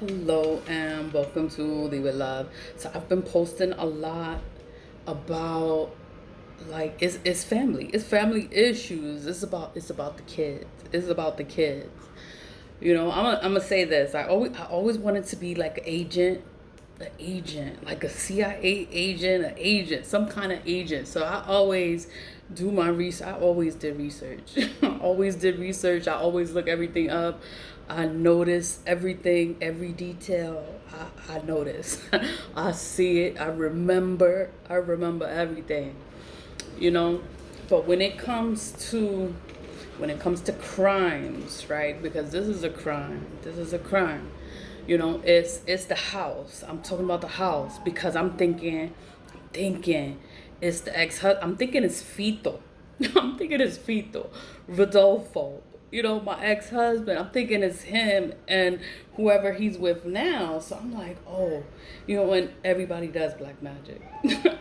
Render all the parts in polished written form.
Hello and welcome to Leave With Love. So I've been posting a lot about like it's family. It's family issues. It's about the kids. It's about the kids. I'm gonna say this. I always wanted to be like an agent, like a CIA agent, an agent, some kind of agent. So I always do my research. I always did research. I always did research. I always look everything up. I notice everything, every detail. I notice. I see it. I remember. I remember everything. You know, but when it comes to crimes, right? Because this is a crime. This is a crime. It's the house. I'm talking about the house because I'm thinking it's the ex. I'm thinking it's Fito. I'm thinking it's Fito, Rodolfo. My ex-husband. I'm thinking it's him and whoever he's with now. So I'm like, oh, when everybody does black magic,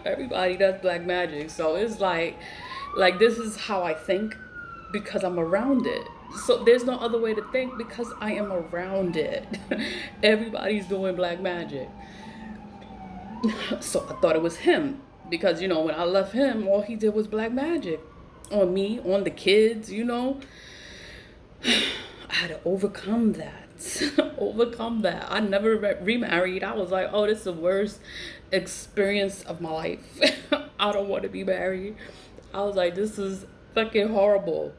everybody does black magic. So it's like this is how I think because I'm around it. So there's no other way to think because I am around it. Everybody's doing black magic. So I thought it was him because when I left him, all he did was black magic on me, on the kids. I had to overcome that. Overcome that. I never remarried. I was like, oh, this is the worst experience of my life. I don't want to be married. I was like, this is fucking horrible.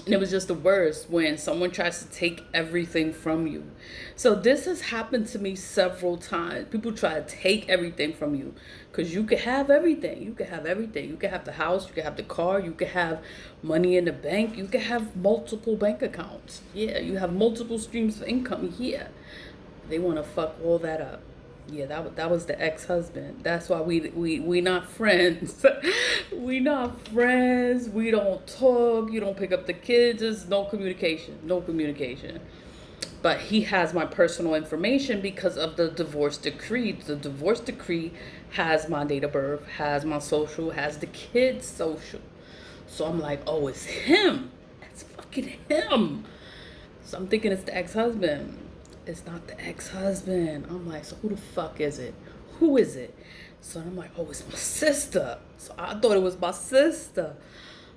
And it was just the worst when someone tries to take everything from you. So this has happened to me several times. People try to take everything from you because you could have everything. You could have everything. You could have the house. You could have the car. You could have money in the bank. You could have multiple bank accounts. Yeah, you have multiple streams of income. Yeah, they want to fuck all that up. Yeah, that was the ex-husband. That's why we not friends. We not friends. We don't talk. You don't pick up the kids. There's no communication. No communication. But he has my personal information because of the divorce decree. The divorce decree has my date of birth, has my social, has the kids' social. So I'm like, oh, it's him. It's fucking him. So I'm thinking it's the ex-husband. It's not the ex-husband. I'm like, so who the fuck is it? Who is it? So I'm like, oh, it's my sister. So I thought it was my sister.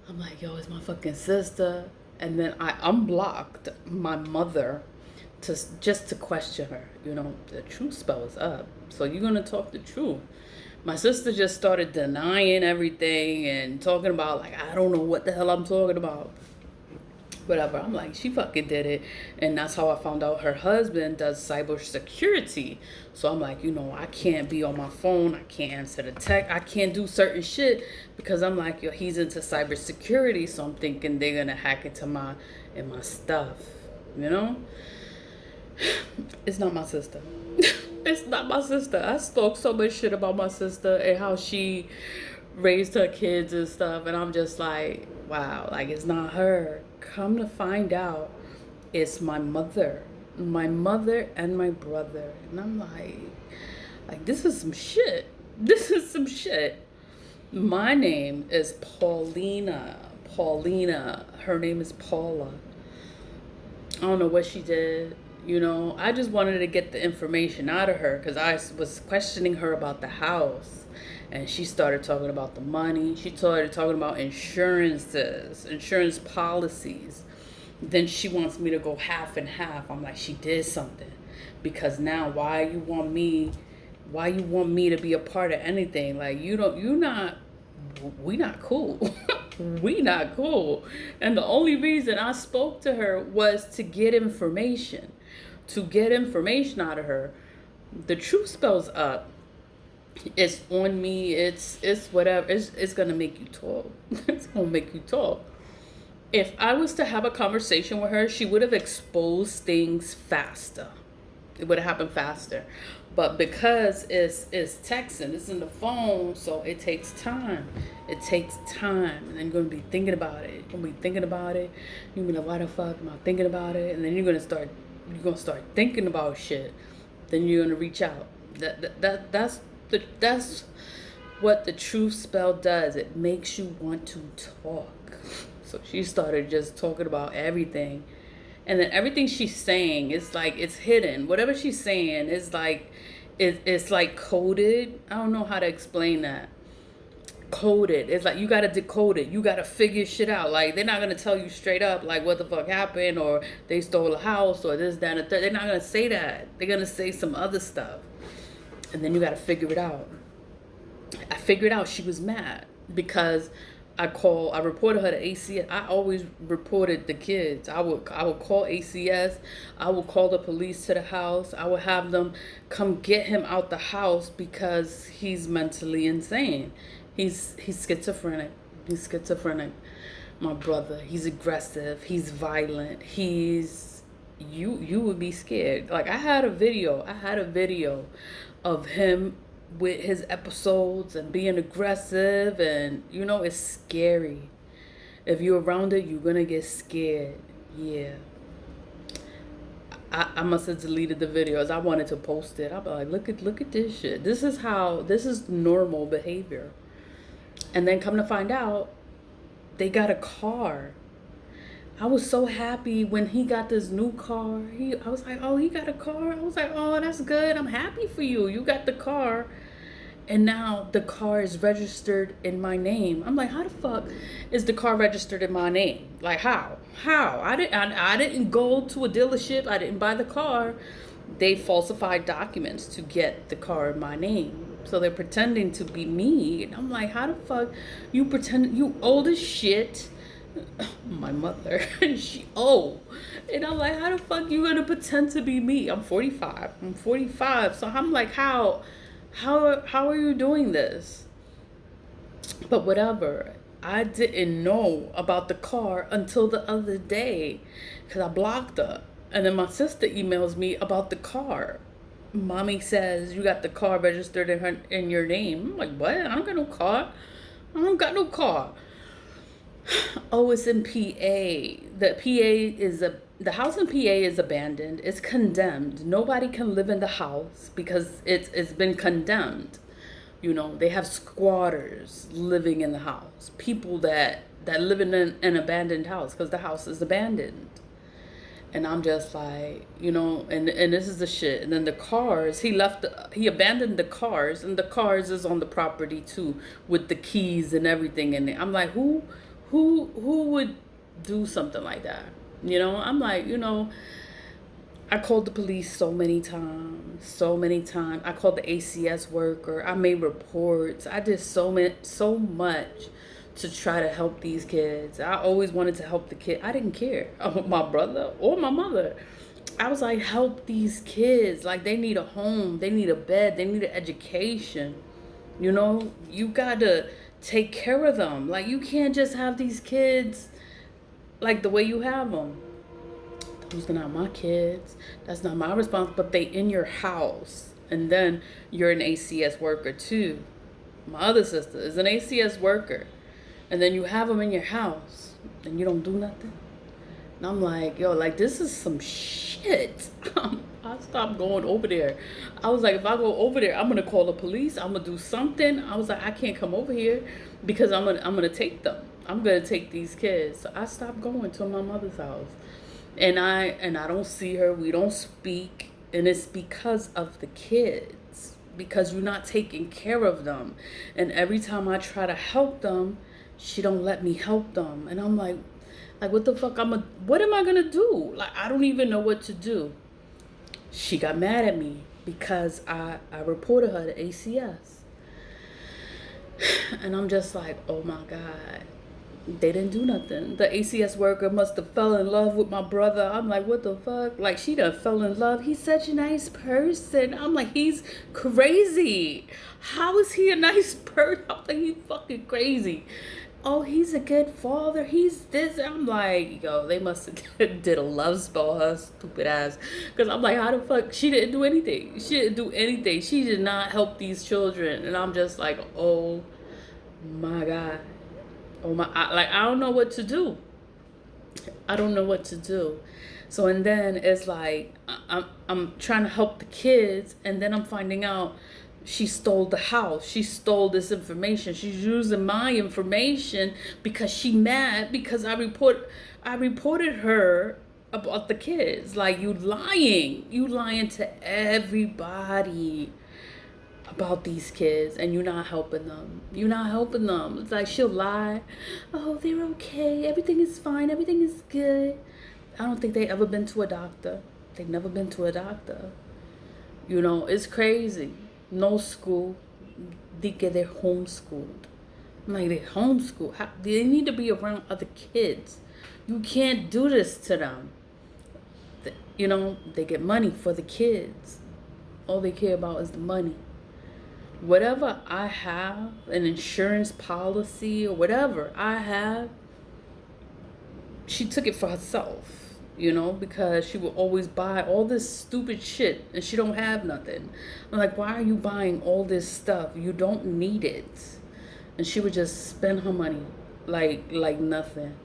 I'm like, yo, it's my fucking sister. And then I unblocked my mother just to question her. The truth spell is up. So you're gonna talk the truth. My sister just started denying everything and talking about like I don't know what the hell I'm talking about. Whatever. I'm like, she fucking did it. And that's how I found out her husband does cybersecurity. So I'm like, I can't be on my phone. I can't answer the text. I can't do certain shit because I'm like, yo, he's into cybersecurity. So I'm thinking they're going to hack into my stuff. You know? It's not my sister. It's not my sister. I spoke so much shit about my sister and how she raised her kids and stuff. And I'm just like, wow, like it's not her. Come to find out, it's my mother and my brother. And I'm like this is some shit. This is some shit. My name is Paulina. Her name is Paula. I don't know what she did. I just wanted to get the information out of her because I was questioning her about the house. And she started talking about the money. She started talking about insurance policies. Then she wants me to go half and half. I'm like, she did something. Because now why you want me to be a part of anything? Like we not cool. We not cool. And the only reason I spoke to her was to get information. To get information out of her. The truth spells up. It's on me. It's whatever. It's gonna make you talk. It's gonna make you talk. If I was to have a conversation with her, she would have exposed things faster. It would have happened faster. But because it's texting, it's in the phone, so it takes time. It takes time. And then you're gonna be thinking about it. You're gonna be thinking about it. You're gonna be like, why the fuck am I thinking about it? And then you're gonna start thinking about shit. Then you're gonna reach out. That's what the truth spell does. It makes you want to talk. So she started just talking about everything. and then everything she's saying is like it's hidden. Whatever she's saying is like it's like coded. I don't know how to explain that. Coded. It's like you gotta decode it. You gotta figure shit out. Like they're not gonna tell you straight up like what the fuck happened or they stole a house or this, that, and the third. They're not gonna say that. They're gonna say some other stuff. And then you gotta figure it out. I figured out she was mad because I reported her to ACS. I always reported the kids. I would call ACS. I would call the police to the house. I would have them come get him out the house because he's mentally insane. He's schizophrenic. He's schizophrenic. My brother. He's aggressive. He's violent. You would be scared. Like I had a video of him with his episodes and being aggressive, and you know it's scary. If you're around it, you're gonna get scared. Yeah. I must have deleted the videos. I wanted to post it. I'll be like, look at this shit. This is normal behavior. And then come to find out, they got a car. I was so happy when he got this new car. I was like, oh, he got a car. I was like, oh, that's good. I'm happy for you. You got the car. And now the car is registered in my name. I'm like, how the fuck is the car registered in my name? Like how? I didn't go to a dealership. I didn't buy the car. They falsified documents to get the car in my name. So they're pretending to be me. And I'm like, how the fuck you pretend you old as shit? My mother, she old. And I'm like, how the fuck you gonna pretend to be me? I'm 45. So I'm like, how are you doing this? But whatever. I didn't know about the car until the other day because I blocked her. And then my sister emails me about the car. Mommy says you got the car registered in your name. I'm like, what? I don't got no car. I don't got no car. Oh, it's in PA. The house in PA is abandoned. It's condemned. Nobody can live in the house because it's been condemned. You know, they have squatters living in the house. People that live in an abandoned house because the house is abandoned. And I'm just like, you know, and this is the shit. And then the cars, he abandoned the cars, and the cars is on the property too with the keys and everything in it. I'm like, who would do something like that? You know, I'm like, you know, I called the police so many times. I called the ACS worker. I made reports. I did so much to try to help these kids. I always wanted to help the kid. I didn't care about my brother or my mother. I was like, help these kids. Like they need a home. They need a bed. They need an education. You know, you gotta take care of them. Like you can't just have these kids like the way you have them. Those are not my kids. That's not my responsibility. But they in your house. And then you're an ACS worker too. My other sister is an ACS worker. And then you have them in your house. And you don't do nothing. And I'm like, yo, like this is some shit. I stopped going over there. I was like, if I go over there, I'm going to call the police. I'm going to do something. I was like, I can't come over here because I'm going to take them. I'm going to take these kids. So I stopped going to my mother's house. And I don't see her. We don't speak. And it's because of the kids. Because you're not taking care of them. And every time I try to help them, she don't let me help them. And I'm like what the fuck what am I going to do? Like, I don't even know what to do. She got mad at me because I reported her to ACS. And I'm just like, oh my God. They didn't do nothing. The ACS worker must have fell in love with my brother. I'm like, what the fuck? Like, she done fell in love. He's such a nice person. I'm like, he's crazy. How is he a nice person? I'm like, he's fucking crazy. Oh, he's a good father. He's this. I'm like, yo, they must have did a love spell, her stupid ass. Because I'm like, how the fuck? She didn't do anything. She did not help these children. And I'm just like, oh my God. Oh my, I don't know what to do. So, and then it's like, I'm trying to help the kids. And then I'm finding out she stole the house. She stole this information. She's using my information because she mad because I reported her about the kids. Like, you lying. You lying to everybody about these kids, and you're not helping them. You're not helping them. It's like she'll lie. Oh, they're okay. Everything is fine. Everything is good. I don't think they ever been to a doctor. They've never been to a doctor. You know, it's crazy. No school. They're homeschooled. I'm like, they're homeschooled. They need to be around other kids. You can't do this to them. You know, they get money for the kids. All they care about is the money. Whatever I have, an insurance policy or whatever I have, she took it for herself, you know, because she will always buy all this stupid shit and she don't have nothing. I'm like, why are you buying all this stuff? You don't need it. And she would just spend her money like nothing.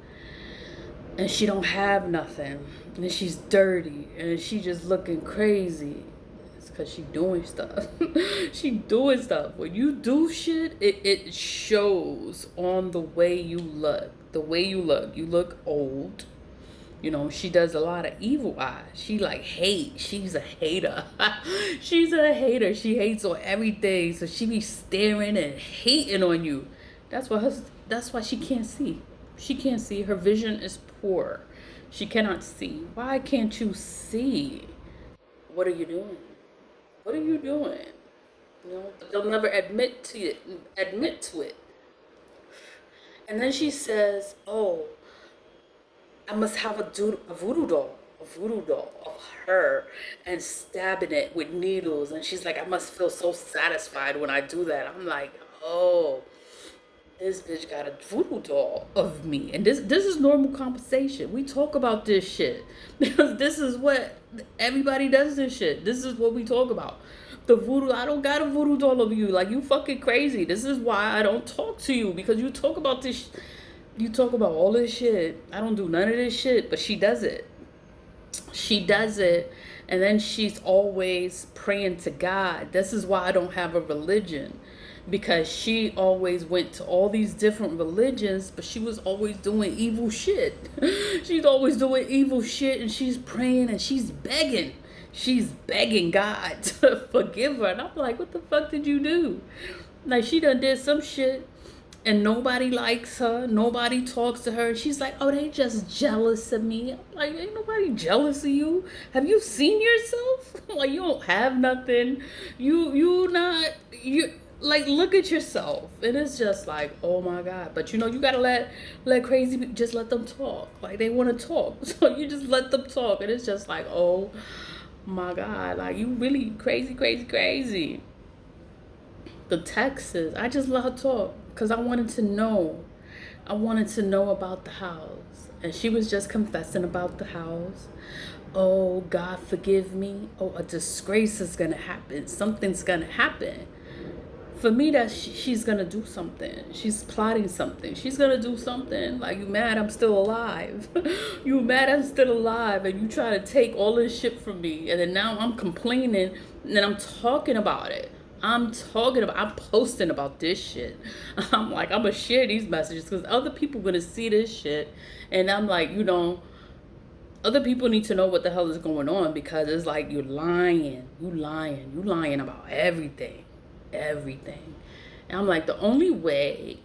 And she don't have nothing. And she's dirty and she just looking crazy. Because she doing stuff. She doing stuff. When you do shit, it shows on the way you look. The way you look. You look old. You know, she does a lot of evil eyes. She like hate. She's a hater. She's a hater. She hates on everything. So she be staring and hating on you. That's why she can't see. She can't see. Her vision is poor. She cannot see. Why can't you see? What are you doing? What are you doing? You know, they'll never admit to it. And then she says, "Oh, I must have a voodoo doll of her and stabbing it with needles." And she's like, "I must feel so satisfied when I do that." I'm like, "Oh, this bitch got a voodoo doll of me." And this is normal conversation. We talk about this shit because this is what everybody does. This shit. This is what we talk about. The voodoo. I don't got a voodoo doll of you. Like, you fucking crazy. This is why I don't talk to you, because you talk about this. You talk about all this shit. I don't do none of this shit, but she does it. She does it. And then she's always praying to God. This is why I don't have a religion. Because she always went to all these different religions, but she was always doing evil shit. She's always doing evil shit, and she's praying and she's begging. She's begging God to forgive her. And I'm like, what the fuck did you do? Like, she done did some shit and nobody likes her. Nobody talks to her. She's like, oh, they just jealous of me. I'm like, ain't nobody jealous of you. Have you seen yourself? Like, you don't have nothing. You like, look at yourself. And it's just like, oh my God. But you know, you gotta let crazy people, just let them talk. Like, they want to talk. So you just let them talk. And it's just like, oh my God. Like, you really crazy. The Texas, I just let her talk because I wanted to know. I wanted to know about the house. And she was just confessing about the house. Oh, God, forgive me. Oh, a disgrace is going to happen. Something's going to happen. For me, that she's going to do something. She's plotting something. She's going to do something. Like, you mad I'm still alive. You mad I'm still alive. And you try to take all this shit from me. And then now I'm complaining. And then I'm talking about it. I'm posting about this shit. I'm like, I'm going to share these messages because other people going to see this shit. And I'm like, you know, other people need to know what the hell is going on, because it's like, you're lying. You lying about everything. And I'm like, the only way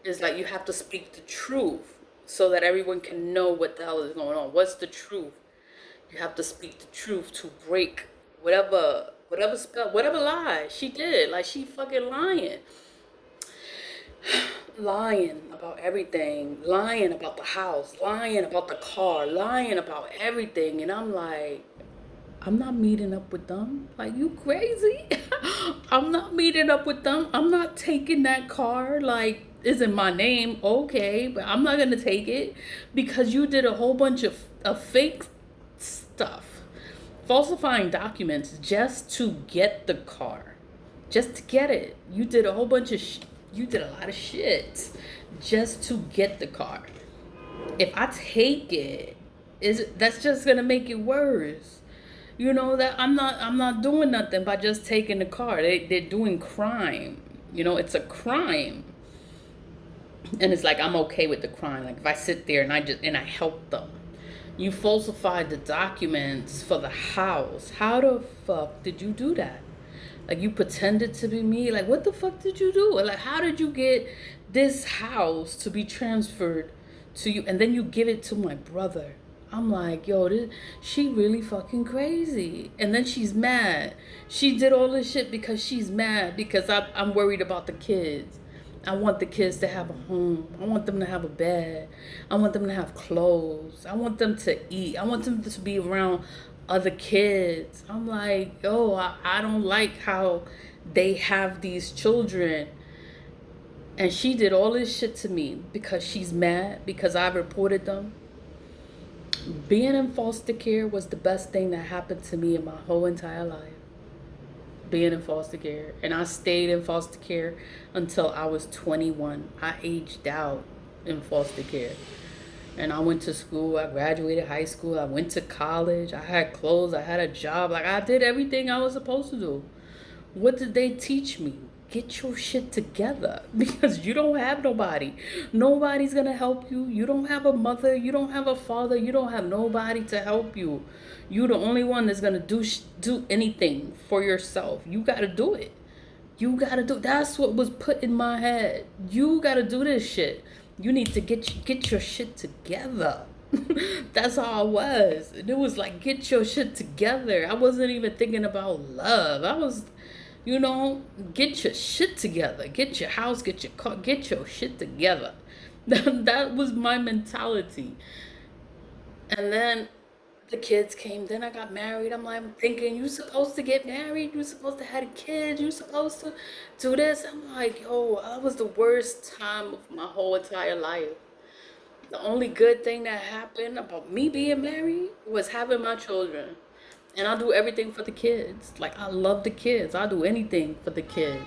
is like, you have to speak the truth so that everyone can know what the hell is going on. What's the truth? You have to speak the truth to break whatever spell, whatever lie she did. Like, she fucking lying. Lying about everything. Lying about the house. Lying about the car. Lying about everything. And I'm like, I'm not meeting up with them. Like, you crazy? I'm not meeting up with them. I'm not taking that car. Like, is it my name? Okay, but I'm not going to take it because you did a whole bunch of fake stuff. Falsifying documents just to get the car. Just to get it. You did a whole bunch of you did a lot of shit just to get the car. If I take it, that's just going to make it worse. You know, that I'm not doing nothing by just taking the car. They're doing crime. You know, it's a crime. And it's like, I'm okay with the crime. Like, if I sit there and I help them. You falsified the documents for the house. How the fuck did you do that? Like, you pretended to be me? Like, what the fuck did you do? Like, how did you get this house to be transferred to you? And then you give it to my brother. I'm like, yo, she really fucking crazy. And then she's mad. She did all this shit because she's mad because I'm worried about the kids. I want the kids to have a home. I want them to have a bed. I want them to have clothes. I want them to eat. I want them to be around other kids. I'm like, yo, I don't like how they have these children. And she did all this shit to me because she's mad because I reported them. Being in foster care was the best thing that happened to me in my whole entire life. Being in foster care. And I stayed in foster care until I was 21. I aged out in foster care. And I went to school. I graduated high school. I went to college. I had clothes. I had a job. Like, I did everything I was supposed to do. What did they teach me? Get your shit together, because you don't have nobody. Nobody's gonna help you. You don't have a mother. You don't have a father. You don't have nobody to help you. You the only one that's gonna do anything for yourself. You gotta do it. You gotta do. That's what was put in my head. You gotta do this shit. You need to get your shit together. That's how I was. And it was like, get your shit together. I wasn't even thinking about love. I was, get your shit together. Get your house, get your car, get your shit together. That was my mentality. And then the kids came. Then I got married. I'm thinking, you supposed to get married. You supposed to have kids. You supposed to do this. I'm like, yo, that was the worst time of my whole entire life. The only good thing that happened about me being married was having my children. And I do everything for the kids. Like, I love the kids. I do anything for the kids.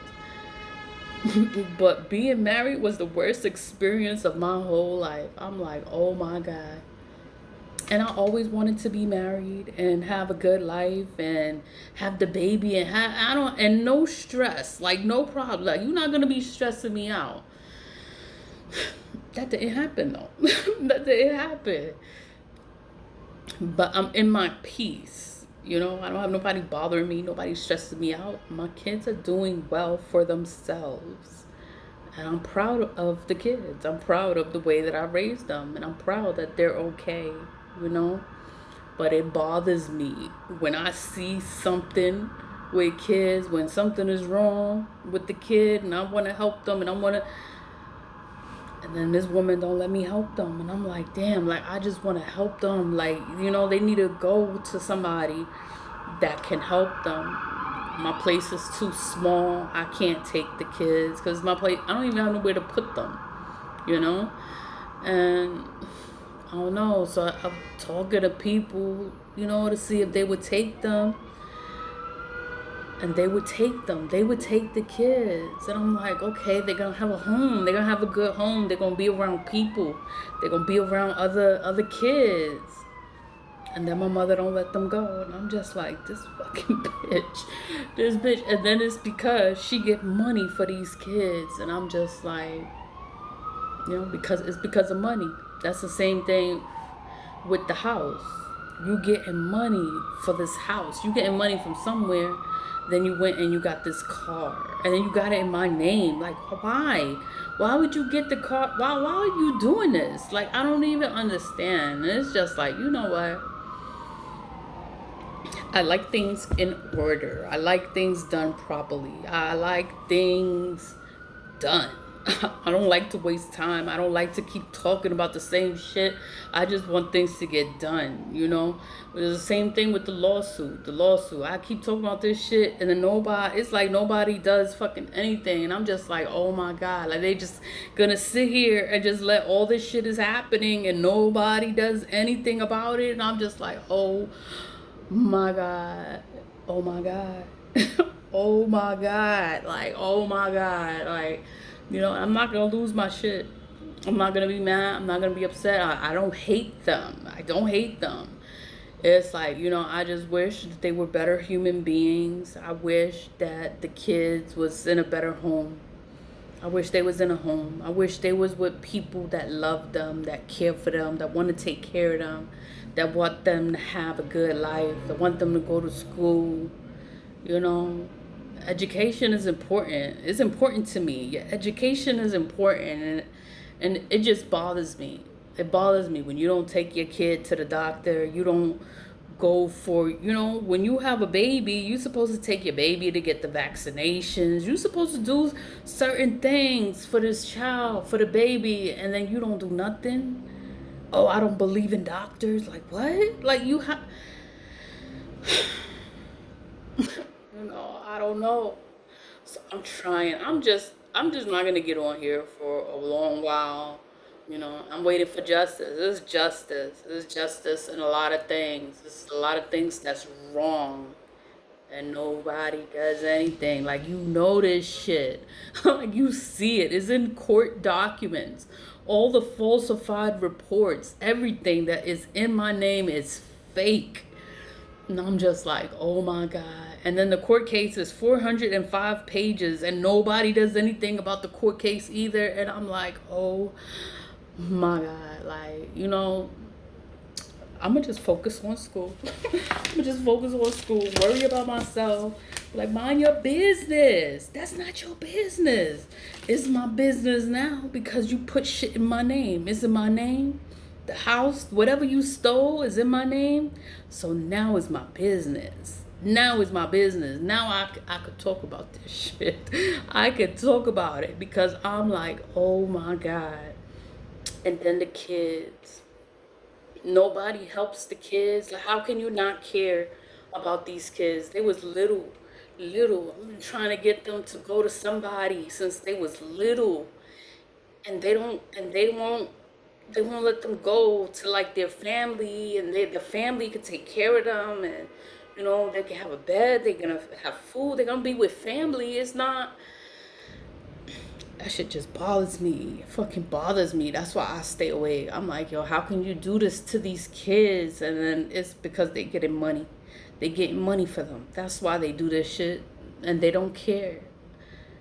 But being married was the worst experience of my whole life. I'm like, oh my God. And I always wanted to be married and have a good life and have the baby and and no stress, like no problem. Like, you're not gonna be stressing me out. That didn't happen though. That didn't happen. But I'm in my peace. I don't have nobody bothering me, nobody stressing me out. My kids are doing well for themselves. And I'm proud of the kids. I'm proud of the way that I raised them. And I'm proud that they're okay, But it bothers me when I see something with kids, when something is wrong with the kid and I want to help them and then this woman don't let me help them. And I'm like, damn, like, I just want to help them. Like, they need to go to somebody that can help them. My place is too small. I can't take the kids because my place, I don't even have nowhere to put them, And I don't know. So I'm talking to people, to see if they would take them. And they would take them. They would take the kids. And I'm like, okay, they're going to have a home. They're going to have a good home. They're going to be around people. They're going to be around other kids. And then my mother don't let them go. And I'm just like, this fucking bitch. This bitch. And then it's because she get money for these kids. And I'm just like, because it's because of money. That's the same thing with the house. You getting money for this house. You getting money from somewhere. Then you went and you got this car. And then you got it in my name. Like, why? Why would you get the car? Why are you doing this? Like, I don't even understand. And it's just like, you know what? I like things in order. I like things done properly. I like things done. I don't like to waste time. I don't like to keep talking about the same shit. I just want things to get done, It's the same thing with the lawsuit. I keep talking about this shit and then it's like nobody does fucking anything. And I'm just like, oh my God. Like, they just gonna sit here and just let all this shit is happening and nobody does anything about it. And I'm just like, oh my God. Oh my God. Oh my God. Like, oh my God. Like, I'm not going to lose my shit. I'm not going to be mad. I'm not going to be upset. I don't hate them. I don't hate them. It's like, I just wish that they were better human beings. I wish that the kids was in a better home. I wish they was in a home. I wish they was with people that love them, that care for them, that want to take care of them, that want them to have a good life, that want them to go to school. You know, education is important. It's important to me. Your education is important, and it just bothers me. It bothers me when you don't take your kid to the doctor. You don't go for, when you have a baby, you're supposed to take your baby to get the vaccinations. You're supposed to do certain things for this child, for the baby, and then you don't do nothing. Oh, I don't believe in doctors. Like, what? Like, you have, I don't know. So I'm trying. I'm just not gonna get on here for a long while. I'm waiting for justice. There's justice. There's justice in a lot of things. There's a lot of things that's wrong, and nobody does anything. Like, this shit. Like, you see it. It's in court documents. All the falsified reports, everything that is in my name is fake. And I'm just like, oh my God. And then the court case is 405 pages and nobody does anything about the court case either. And I'm like, oh my God. Like, I'm going to just focus on school. Worry about myself. Like, mind your business. That's not your business. It's my business now because you put shit in my name. It's in my name. The house, whatever you stole is in my name. So now it's my business. Now I could talk about this shit. I could talk about it because I'm like, oh my God. And then the kids. Nobody helps the kids. Like, how can you not care about these kids? They was little. I'm trying to get them to go to somebody since they was little. And they won't let them go to like their family, and the family could take care of them, and they can have a bed, they're gonna have food, they're gonna be with family. It's not, that shit just bothers me. It fucking bothers me. That's why I stay away. I'm like, yo, how can you do this to these kids? And then it's because they getting money. They getting money for them. That's why they do this shit, and they don't care.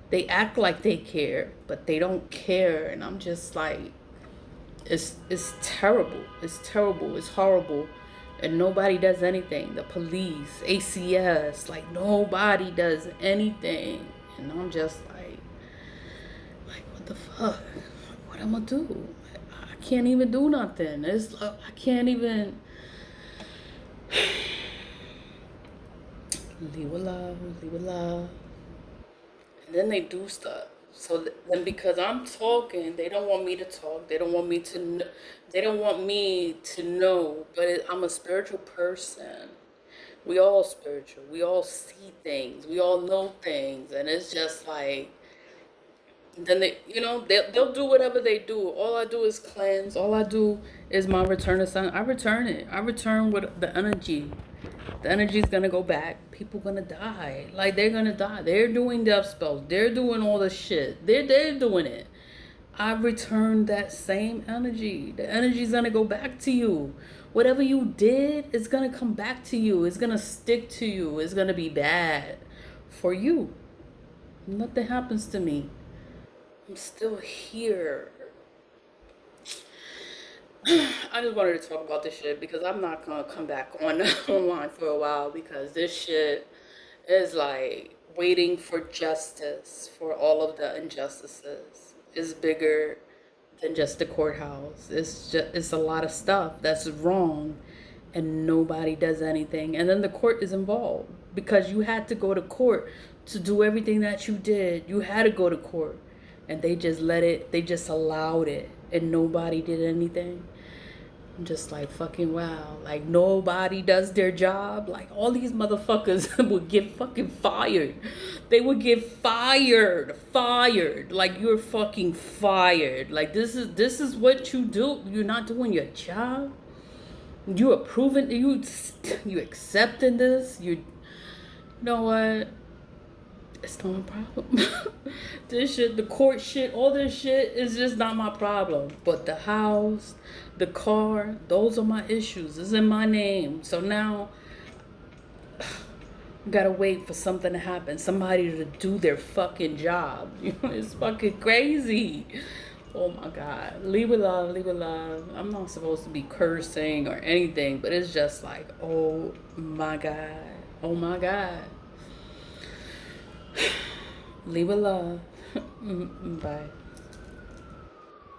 They act like they care, but they don't care. And I'm just like, it's terrible. It's terrible. It's horrible. And nobody does anything. The police, ACS, like, nobody does anything. And I'm just like, what the fuck? What I'm gonna do? I can't even do nothing. I can't even leave alone. And then they do stuff. So then, because I'm talking, they don't want me to talk. They don't want me to. They don't want me to know. But I'm a spiritual person. We all spiritual. We all see things. We all know things, and it's just like. Then they'll do whatever they do. All I do is cleanse. All I do is my return of sun. I return it. I return with the energy. The energy's gonna go back. People gonna die. Like, they're gonna die. They're doing death spells. They're doing all the shit. They're doing it. I return that same energy. The energy's gonna go back to you. Whatever you did, it's gonna come back to you. It's gonna stick to you. It's gonna be bad for you. Nothing happens to me. I'm still here. I just wanted to talk about this shit because I'm not gonna come back on online for a while, because this shit is like waiting for justice for all of the injustices. Is bigger than just the courthouse. It's a lot of stuff that's wrong, and nobody does anything. And then the court is involved because you had to go to court to do everything that you did. You had to go to court, and they just they just allowed it, and nobody did anything. I'm just like, fucking wow. Like, nobody does their job. Like, all these motherfuckers would get fucking fired. They would get fired. Like, you're fucking fired. Like, this is what you do. You're not doing your job. You approving, you accepting this. You know what? It's not my problem. This shit, the court shit, all this shit is just not my problem. But the house, the car, those are my issues. It's in my name. So now, I gotta wait for something to happen. Somebody to do their fucking job. It's fucking crazy. Oh my God. Leave with love, leave with love. I'm not supposed to be cursing or anything, but it's just like, oh my God. Oh my God. Leave with love. Bye.